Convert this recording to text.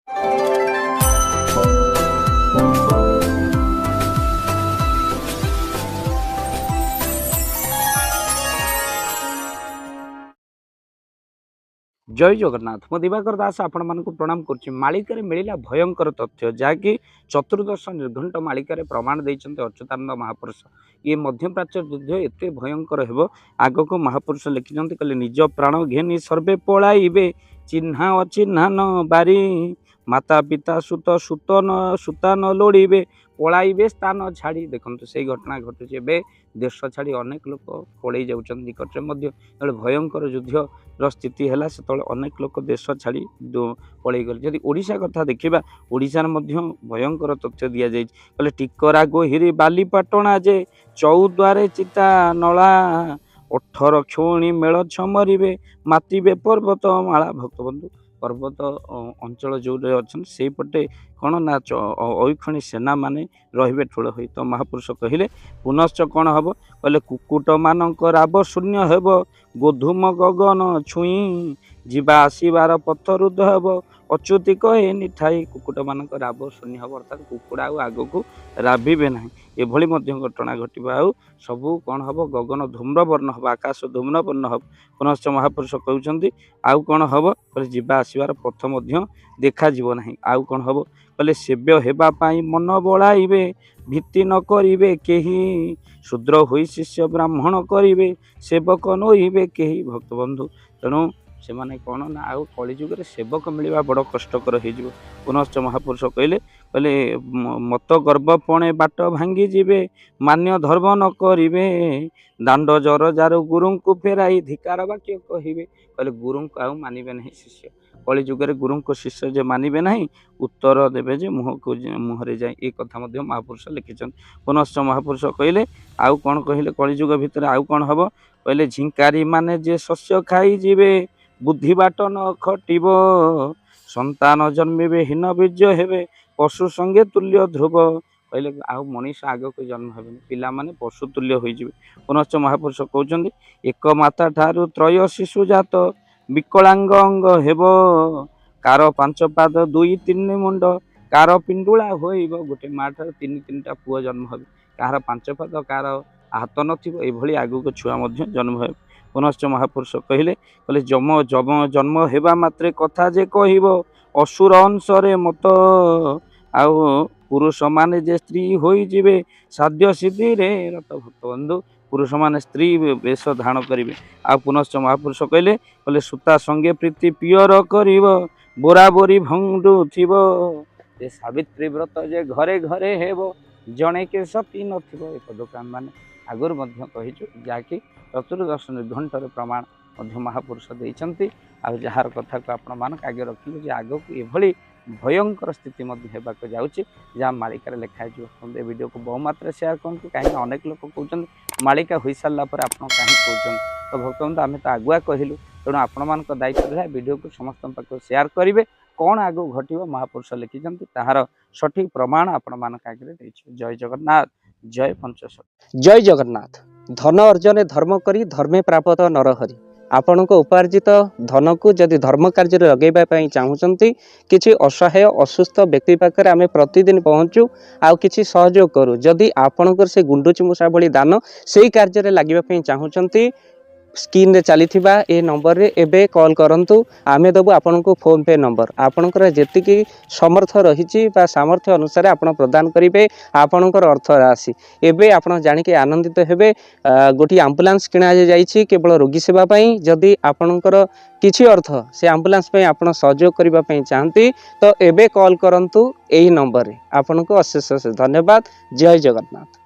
जय जगन्नाथ मो दिवाकर दास आपण मानक प्रणाम करुच्ची मालिकार मिलला भयंकर तथ्य जहाँकि चतुर्दश निर्घंट मालिकार प्रमाण देते अच्युतानंद महापुरुष ये मध्यप्राच्य युद्ध एत भयंकर हो आग को महापुरुष लिखिं कहले निज प्राण घेनी सर्वे पलाइबे चिन्हा अचिन्हा न बारी माता पिता सुत सुत न सुता न लोड़े पलाइबे स्थान छाड़ी देखते से घटना घटुचे देश छाड़ी अनेक लोक पलि जाऊँ निकट में भयंकर युद्ध स्थिति है से अनेक लोक देश छाड़ी पलि गले जदि ओडिशा कथा देखा ओडिशार भयंकर तथ्य दि जाए कहले टिकरा गोहिरी बालीपाटणा जे चौद्वारे चिता नला 18 क्षोणी मेल छमरिबे मातिबे पर्वत माला भक्तबंधु पर्वत अंचल जो अच्छा से पटे कौन ना ऐखणी सेना माने रे ठूल हो तो महापुरुष कहले पुनश्च कौन हम कहले कुकुट मानक राब शून्य हेब गोधूम गगन छुई जीवा आसबार पथ रुद्ध हेब अच्युति कहे निठाई कुकुट मानक राब शून्य हम अर्थात कुकुड़ा आग को राबे ना एभली घटना घटवा आउ सबू कौन हम गगन धूम्रवर्ण हम आकाश धूम्रवर्ण हम पुनश्च महापुरुष कहते आउ कौन हम कहले जीवा आसबार पथ देखा ना आउ कौन हम कहले सेव्य हेबापाई मन बड़ाइबे भीति न करिबे केही शूद्र होई शिष्य ब्राह्मण करिबे सेवक नोइबे केही भक्तबंधु तेणु से माने कौन ना आउ कलिजुग सेवक मिलवा बड़ कष्टकर हो पुनश्च महापुरुष कहले कहले मत गर्भ पणे बाट भांगी जीवे मान्य धर्म न करिबे दांड जर जार गुरु को फेराई धिकार वाक्य कहिबे कहले गुरु को आउ मानिबे नहीं शिष्य कलिजुगे गुरु को शिष्य जे मानिबे नहीं उत्तर देवे जे मुह को मुहरे जाए ये कथा महापुरुष लिखिं पुनश्च महापुरुष कहले आउ कौन कहले कलिजुग भितर आउ कौन हम कहले झिंकारी माने जे शस्य खाई जीवे बुद्धि बाट न खटिब संतान जन्मिबे हीन बीज हेबे पशु संगे तुल्य ध्रुव कहले आउ मनीष आग को जन्म हे पिला माने पशु तुल्य हो पुनश्च महापुरुष कहते एक माता ठारू त्रय शिशु जात विकलांग अंग हेब कार 5 पाद 2-3 मुंड कार पिंडुला होइब गोटे माँ ठार 3-3टा पुआ जन्म हे कार 5 पाद कार हाथ नभली आग को छुआ जन्म हे पुनश्च महापुरुष कहले कहले जम जम जन्म हेबा मात्रे कथा जे कहिब असुर अंशरे मत आउ पुरुष माने जे स्त्री होई जिवे साध्य सिद्धि रे रत भक्तबंधु पुरुष माने स्त्री वेश धारण करेंगे आ पुनश्च महापुरुष कहले कहले सूता संगे प्रीति पियर करिब बोराबोरी भंडु थिब जे सावित्री व्रत जे घरे घरे हेब जणे के सती नथिब एक दुकान माने आगुर मध्य कहिछु जाकि चतुर्दश निर्घंटर प्रमाण मध्य महापुरुष देइचंती आ जार कथा को आपण मानक आगे रखिलु जे आग को एभली भयंकर स्थिति होगा जाऊँगी जहाँ मालिकार लिखाई ए वीडियो को बहु मात्रा शेयर करूँ कहीं अनेक लोग कहते मालिका हो सारा पर आप कहीं कहते तो भक्तबंधु आम तो आगुआ कहलु तेणु आपण मान दायित्व है वीडियो को समस्त पाक शेयर करेंगे कौन आगू घटो महापुरुष लिखिं तार सठिक प्रमाण आपण मान आगे जय जगन्नाथ जय पंचशती जय जगन्नाथ धन अर्जन धर्म करी धर्मे प्राप्त नरहरि आपण को उपार्जित धन को जदि धर्म कार्य लगेगा चाहूँगी किसी असहाय असुस्थ व्यक्ति पाखे आम प्रतिदिन पहुँचू आउ किसी सहयोग करूँ जदि आपणकर से गुंडुची मूषा भली दान से कार्य लगे चाहूँगी स्क्रीन रे चली ए नंबर रे एबे कॉल करंतु आमे दबु आपन को फोन पे नंबर आपनकर जेतिकी समर्थ रहिछि बा सामर्थ्य अनुसार आपण प्रदान करिवे आपनकर अर्थ राशि एबे आपण जानि के आनंदित हेबे गोटी एम्बुलेंस किना जाइछि केवल रोगी सेवा पई जदि आपनकर किछि अर्थ से एम्बुलेंस पई आपण सहयोग करिबा पई चाहंती तो एबे कॉल करंतु एही नंबर रे आपन को अशेष धन्यवाद जय जगन्नाथ।